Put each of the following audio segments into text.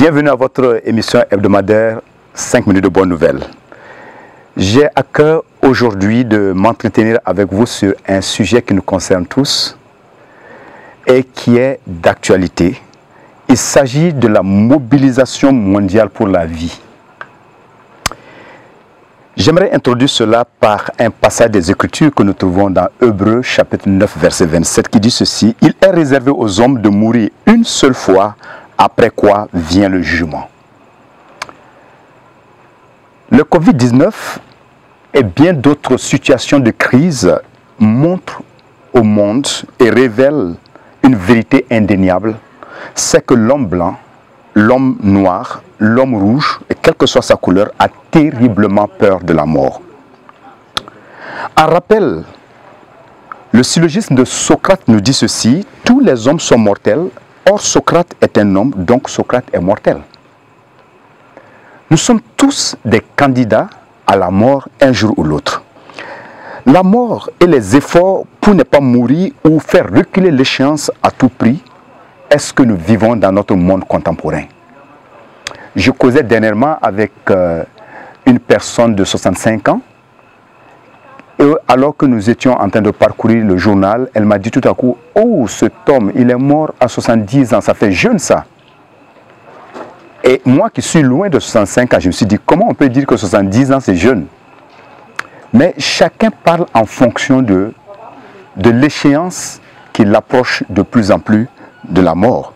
Bienvenue à votre émission hebdomadaire 5 minutes de bonnes nouvelles. J'ai à cœur aujourd'hui de m'entretenir avec vous sur un sujet qui nous concerne tous et qui est d'actualité. Il s'agit de la mobilisation mondiale pour la vie. J'aimerais introduire cela par un passage des Écritures que nous trouvons dans Hébreux chapitre 9 verset 27 qui dit ceci: « Il est réservé aux hommes de mourir une seule fois, après quoi vient le jugement. » Le Covid-19 et bien d'autres situations de crise montrent au monde et révèlent une vérité indéniable, c'est que l'homme blanc, l'homme noir, l'homme rouge, et quelle que soit sa couleur, a terriblement peur de la mort. En rappel, le syllogisme de Socrate nous dit ceci: tous les hommes sont mortels, or Socrate est un homme, donc Socrate est mortel. Nous sommes tous des candidats à la mort un jour ou l'autre. La mort et les efforts pour ne pas mourir ou faire reculer l'échéance à tout prix est ce que nous vivons dans notre monde contemporain. Je causais dernièrement avec une personne de 65 ans. Et alors que nous étions en train de parcourir le journal, elle m'a dit tout à coup: « Oh, cet homme, il est mort à 70 ans, ça fait jeune ça. » Et moi qui suis loin de 65 ans, je me suis dit: comment on peut dire que 70 ans c'est jeune? Mais chacun parle en fonction de l'échéance qu'il approche de plus en plus de la mort.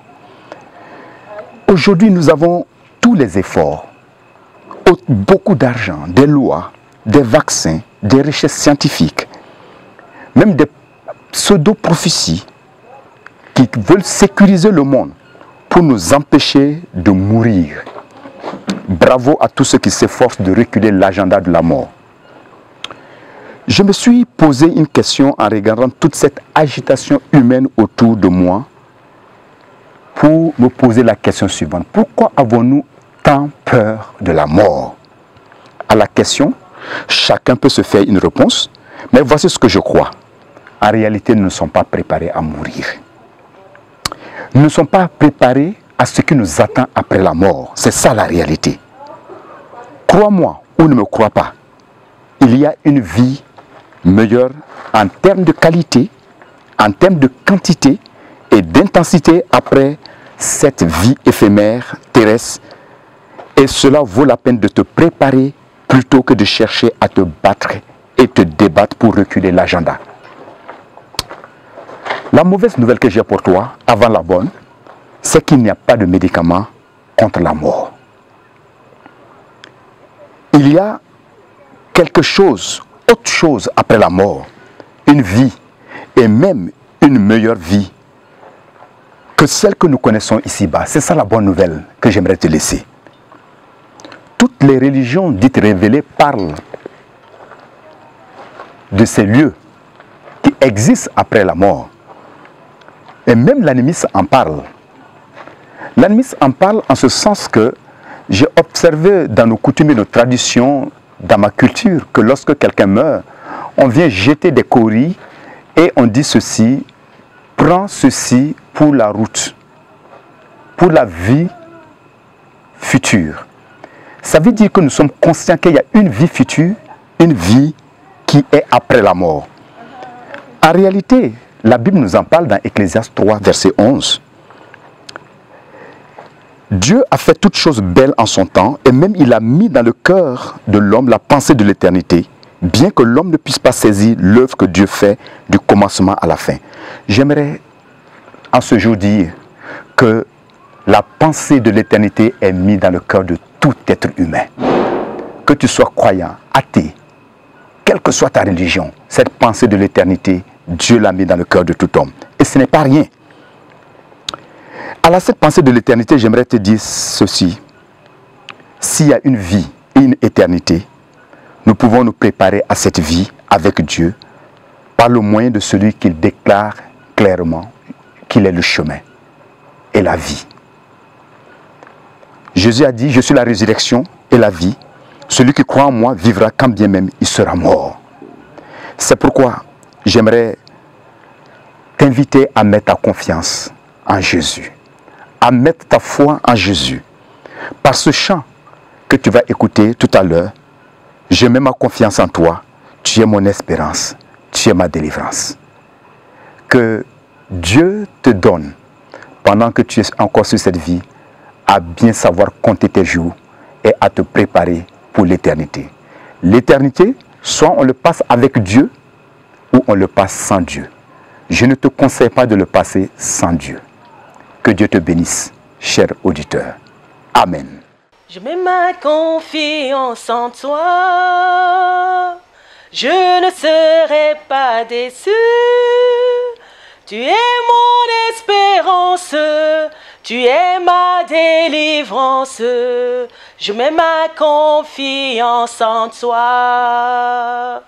Aujourd'hui, nous avons tous les efforts, beaucoup d'argent, des lois, des vaccins, des richesses scientifiques, même des pseudo-prophéties qui veulent sécuriser le monde pour nous empêcher de mourir. Bravo à tous ceux qui s'efforcent de reculer l'agenda de la mort. Je me suis posé une question en regardant toute cette agitation humaine autour de moi pour me poser la question suivante: pourquoi avons-nous tant peur de la mort? À la question, chacun peut se faire une réponse, mais voici ce que je crois. En réalité, nous ne sommes pas préparés à mourir. Nous ne sommes pas préparés à ce qui nous attend après la mort. C'est ça la réalité. Crois-moi ou ne me crois pas, il y a une vie meilleure en termes de qualité, en termes de quantité et d'intensité après cette vie éphémère terrestre. Et cela vaut la peine de te préparer plutôt que de chercher à te battre et te débattre pour reculer l'agenda. La mauvaise nouvelle que j'ai pour toi, avant la bonne, c'est qu'il n'y a pas de médicament contre la mort. Il y a quelque chose, autre chose après la mort, une vie et même une meilleure vie que celle que nous connaissons ici-bas. C'est ça la bonne nouvelle que j'aimerais te laisser. Toutes les religions dites révélées parlent de ces lieux qui existent après la mort. Et même l'animisme en parle. L'animisme en parle en ce sens que j'ai observé dans nos coutumes et nos traditions, dans ma culture, que lorsque quelqu'un meurt, on vient jeter des cauris et on dit ceci: prends ceci pour la route, pour la vie future. Ça veut dire que nous sommes conscients qu'il y a une vie future, une vie qui est après la mort. En réalité, la Bible nous en parle dans Ecclésiaste 3, verset 11. Dieu a fait toutes choses belles en son temps, et même il a mis dans le cœur de l'homme la pensée de l'éternité, bien que l'homme ne puisse pas saisir l'œuvre que Dieu fait du commencement à la fin. J'aimerais en ce jour dire que la pensée de l'éternité est mise dans le cœur de tout être humain. Que tu sois croyant, athée, quelle que soit ta religion, cette pensée de l'éternité, Dieu l'a mis dans le cœur de tout homme. Et ce n'est pas rien. Alors cette pensée de l'éternité, j'aimerais te dire ceci. S'il y a une vie et une éternité, nous pouvons nous préparer à cette vie avec Dieu par le moyen de celui qu'il déclare clairement qu'il est le chemin et la vie. Jésus a dit: je suis la résurrection et la vie. Celui qui croit en moi vivra quand bien même il sera mort. C'est pourquoi j'aimerais t'inviter à mettre ta confiance en Jésus, à mettre ta foi en Jésus, Par ce chant que tu vas écouter tout à l'heure, je mets ma confiance en toi. Tu es mon espérance. Tu es ma délivrance. Que Dieu te donne, pendant que tu es encore sur cette vie, à bien savoir compter tes jours et à te préparer pour l'éternité. L'éternité, soit on le passe avec Dieu ou on le passe sans Dieu. Je ne te conseille pas de le passer sans Dieu. Que Dieu te bénisse, cher auditeur. Amen. Je mets ma confiance en toi. Je ne serai pas déçu. Tu es mon espérance. Tu es ma délivrance. Je mets ma confiance en toi.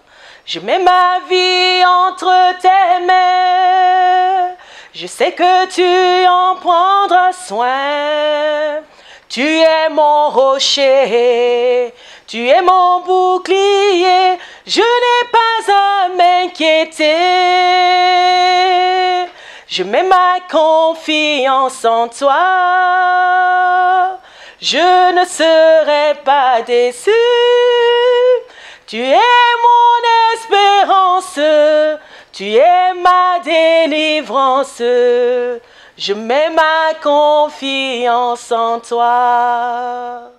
Je mets ma vie entre tes mains. Je sais que tu en prendras soin. Tu es mon rocher, tu es mon bouclier. Je n'ai pas à m'inquiéter. Je mets ma confiance en toi. Je ne serai pas déçu. Tu es mon espérance, tu es ma délivrance. Je mets ma confiance en toi.